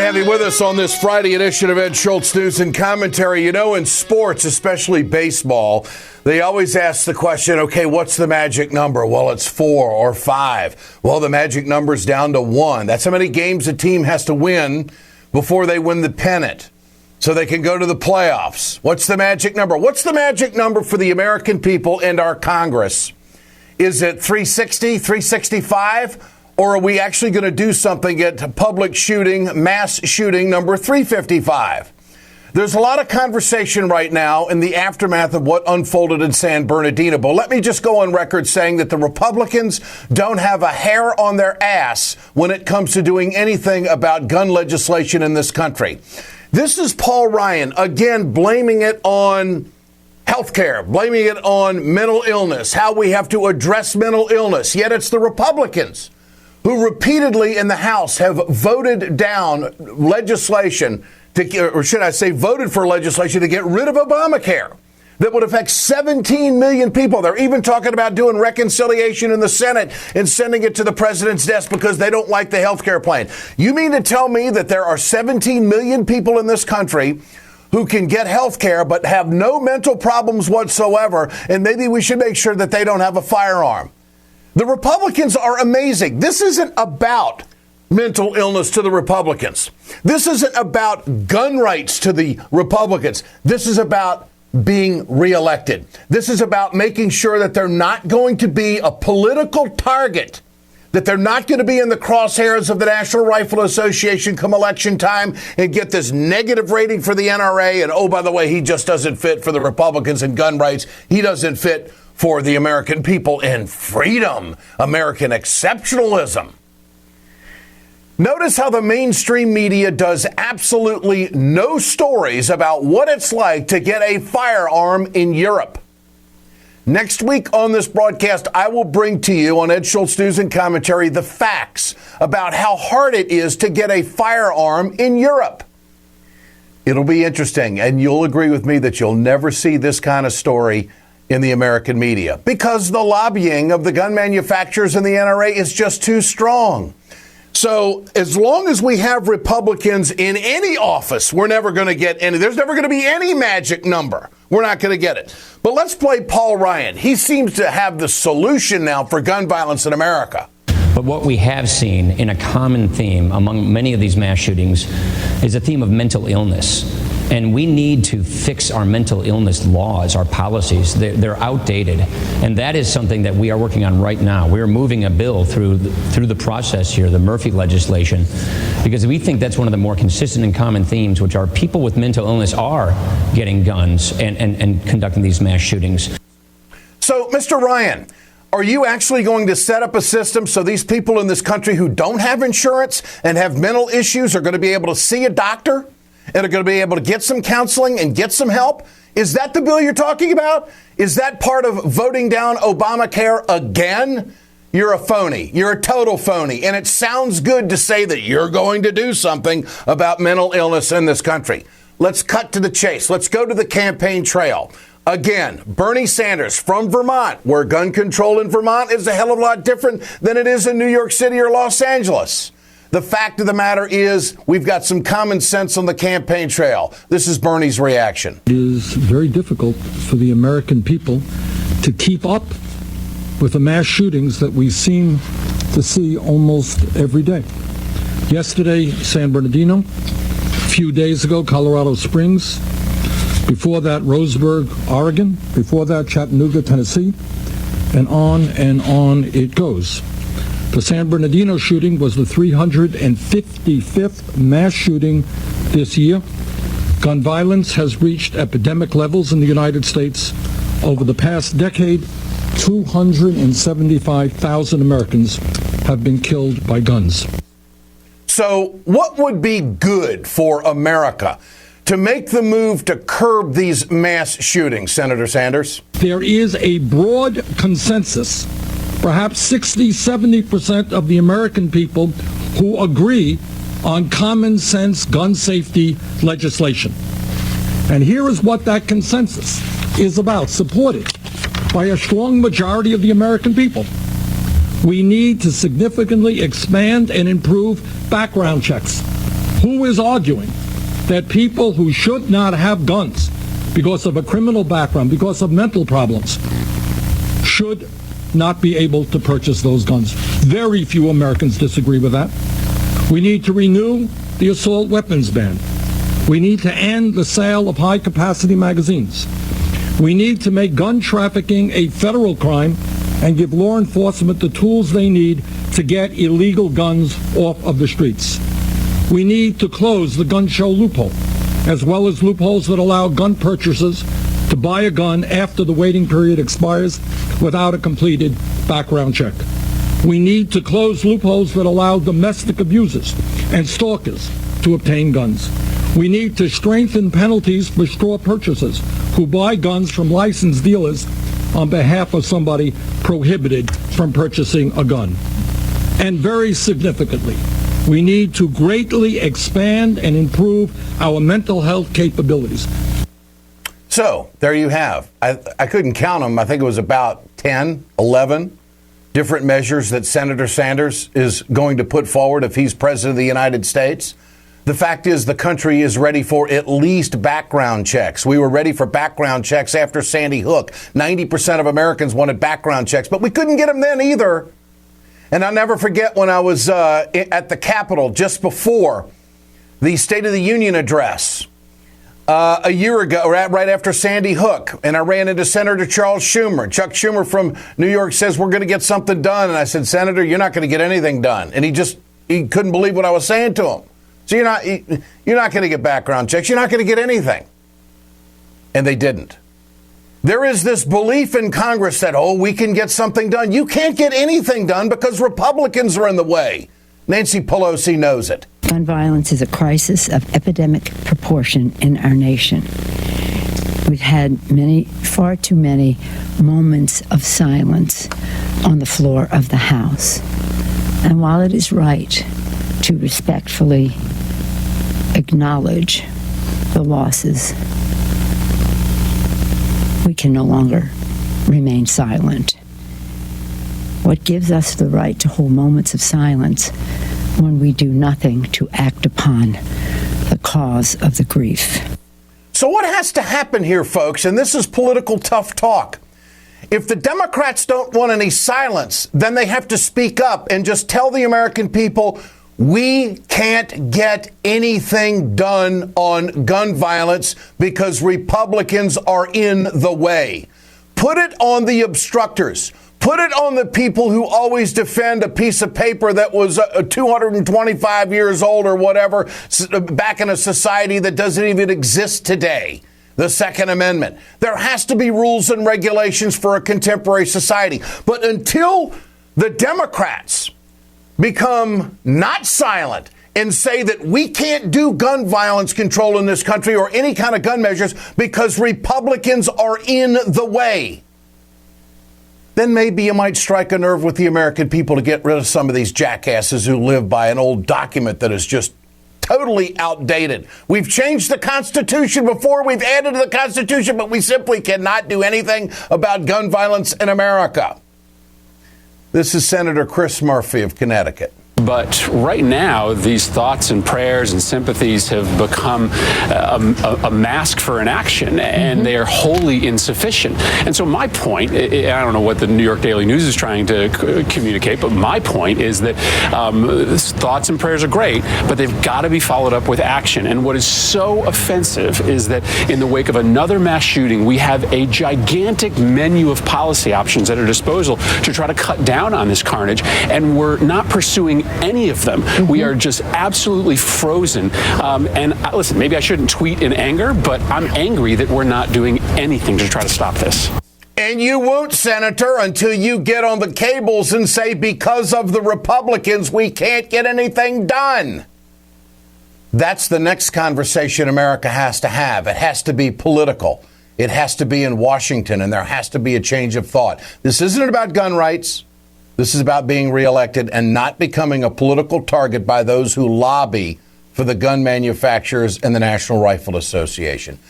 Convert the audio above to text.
have you with us on this Friday edition of Ed Schultz News and Commentary. You know, in sports, especially baseball, they always ask the question, okay, what's the magic number? Well, it's 4 or 5. Well, the magic number's down to 1. That's how many games a team has to win before they win the pennant, so they can go to the playoffs. What's the magic number? What's the magic number for the American people and our Congress? Is it 360, 365? Or are we actually going to do something at public shooting, mass shooting number 355? There's a lot of conversation right now in the aftermath of what unfolded in San Bernardino. But let me just go on record saying that the Republicans don't have a hair on their ass when it comes to doing anything about gun legislation in this country. This is Paul Ryan, again, blaming it on healthcare, blaming it on mental illness, how we have to address mental illness. Yet it's the Republicans who repeatedly in the House have voted down legislation to, or should I say voted for legislation to get rid of Obamacare that would affect 17 million people. They're even talking about doing reconciliation in the Senate and sending it to the president's desk because they don't like the health care plan. You mean to tell me that there are 17 million people in this country who can get health care but have no mental problems whatsoever, and maybe we should make sure that they don't have a firearm? The Republicans are amazing. This isn't about mental illness to the Republicans. This isn't about gun rights to the Republicans. This is about being reelected. This is about making sure that they're not going to be a political target, that they're not going to be in the crosshairs of the National Rifle Association come election time and get this negative rating for the NRA. And, oh, by the way, he just doesn't fit for the Republicans and gun rights. He doesn't fit for the American people and freedom, American exceptionalism. Notice how the mainstream media does absolutely no stories about what it's like to get a firearm in Europe. Next week on this broadcast, I will bring to you on Ed Schultz News and Commentary the facts about how hard it is to get a firearm in Europe. It'll be interesting, and you'll agree with me that you'll never see this kind of story in the American media because the lobbying of the gun manufacturers and the NRA is just too strong. So as long as we have Republicans in any office, we're never going to get any. There's never going to be any magic number. We're not going to get it. But let's play Paul Ryan. He seems to have the solution now for gun violence in America. But what we have seen in a common theme among many of these mass shootings is a theme of mental illness. And we need to fix our mental illness laws, our policies. They're outdated. And that is something that we are working on right now. We're moving a bill through the process here, the Murphy legislation, because we think that's one of the more consistent and common themes, which are people with mental illness are getting guns and conducting these mass shootings. So, Mr. Ryan, are you actually going to set up a system so these people in this country who don't have insurance and have mental issues are going to be able to see a doctor and are going to be able to get some counseling and get some help? Is that the bill you're talking about? Is that part of voting down Obamacare again? You're a phony. You're a total phony. And it sounds good to say that you're going to do something about mental illness in this country. Let's cut to the chase. Let's go to the campaign trail. Again, Bernie Sanders from Vermont, where gun control in Vermont is a hell of a lot different than it is in New York City or Los Angeles. The fact of the matter is we've got some common sense on the campaign trail. This is Bernie's reaction. It is very difficult for the American people to keep up with the mass shootings that we seem to see almost every day. Yesterday, San Bernardino. A few days ago, Colorado Springs. Before that, Roseburg, Oregon. Before that, Chattanooga, Tennessee. And on it goes. The San Bernardino shooting was the 355th mass shooting this year. Gun violence has reached epidemic levels in the United States. Over the past decade, 275,000 Americans have been killed by guns. So what would be good for America to make the move to curb these mass shootings, Senator Sanders? There is a broad consensus, perhaps 60-70% of the American people who agree on common sense gun safety legislation. And here is what that consensus is about, supported by a strong majority of the American people. We need to significantly expand and improve background checks Who is arguing that people who should not have guns because of a criminal background, because of mental problems, should not be able to purchase those guns? Very few Americans disagree with that. We need to renew the assault weapons ban. We need to end the sale of high-capacity magazines. We need to make gun trafficking a federal crime and give law enforcement the tools they need to get illegal guns off of the streets. We need to close the gun show loophole, as well as loopholes that allow gun purchasers to buy a gun after the waiting period expires without a completed background check. We need to close loopholes that allow domestic abusers and stalkers to obtain guns. We need to strengthen penalties for straw purchasers who buy guns from licensed dealers on behalf of somebody prohibited from purchasing a gun. And very significantly, we need to greatly expand and improve our mental health capabilities. So there you have. I couldn't count them. I think it was about 10, 11 different measures that Senator Sanders is going to put forward if he's president of the United States. The fact is the country is ready for at least background checks. We were ready for background checks after Sandy Hook. 90% of Americans wanted background checks, but we couldn't get them then either. And I'll never forget when I was at the Capitol just before the State of the Union address a year ago, right after Sandy Hook, and I ran into Senator Charles Schumer. Chuck Schumer from New York says, we're going to get something done. And I said, Senator, you're not going to get anything done. And he couldn't believe what I was saying to him. So you're not going to get background checks. You're not going to get anything. And they didn't. There is this belief in Congress that, we can get something done. You can't get anything done because Republicans are in the way. Nancy Pelosi knows it. Gun violence is a crisis of epidemic proportion in our nation. We've had far too many moments of silence on the floor of the House. And while it is right to respectfully acknowledge the losses, we can no longer remain silent. What gives us the right to hold moments of silence when we do nothing to act upon the cause of the grief? So what has to happen here, folks? And this is political tough talk. If the Democrats don't want any silence, then they have to speak up and just tell the American people, we can't get anything done on gun violence because Republicans are in the way. Put it on the obstructors. Put it on the people who always defend a piece of paper that was 225 years old or whatever, back in a society that doesn't even exist today. The Second Amendment. There has to be rules and regulations for a contemporary society. But until the Democrats become not silent and say that we can't do gun violence control in this country or any kind of gun measures because Republicans are in the way, then maybe you might strike a nerve with the American people to get rid of some of these jackasses who live by an old document that is just totally outdated. We've changed the Constitution before, we've added to the Constitution, but we simply cannot do anything about gun violence in America. This is Senator Chris Murphy of Connecticut. But right now, these thoughts and prayers and sympathies have become a mask for inaction, and they are wholly insufficient. And so my point, I don't know what the New York Daily News is trying to communicate, but my point is that thoughts and prayers are great, but they've got to be followed up with action. And what is so offensive is that in the wake of another mass shooting, we have a gigantic menu of policy options at our disposal to try to cut down on this carnage, and we're not pursuing any of them. We are just absolutely frozen. And listen, maybe I shouldn't tweet in anger, but I'm angry that we're not doing anything to try to stop this. And you won't, Senator, until you get on the cables and say, because of the Republicans, we can't get anything done. That's the next conversation America has to have. It has to be political. It has to be in Washington, and there has to be a change of thought. This isn't about gun rights. This is about being reelected and not becoming a political target by those who lobby for the gun manufacturers and the National Rifle Association.